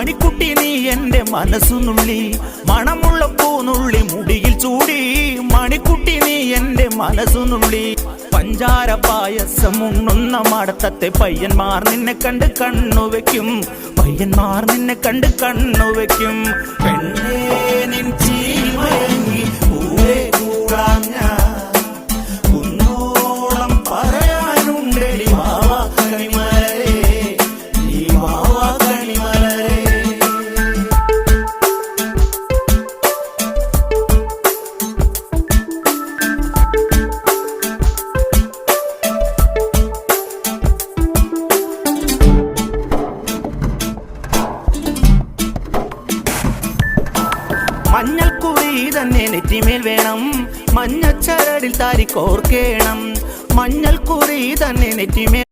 മണിക്കുട്ടി നീ എൻ്റെ മനസ്സുനുള്ളി മണമുള്ള പൂനുള്ളി മുടിയിൽ ചൂടി മണിക്കുട്ടി നീ എൻ്റെ മനസ്സുനുള്ളി പഞ്ചാര പായസം ഉണ്ണുന്ന മടത്തത്തെ പയ്യന്മാർ നിന്നെ കണ്ട് കണ്ണുവെക്കും പയ്യന്മാർ നിന്നെ കണ്ട് കണ്ണുവെക്കും പെണ്ണേ നിൻ ചീമയങ്ങി പൂവേ കൂടാൻ ഞാൻ കുന്നോളം പറയാനുണ്ടെടി വാവാ കണിമലരേ നീ വാവാ കണിമലരേ. മഞ്ഞൾക്കുറി തന്നെ നെറ്റിമേൽ വേണം മഞ്ഞച്ചരടിൽ താരി കോർക്കേണം മഞ്ഞൾക്കുറി തന്നെ നെറ്റിമേൽ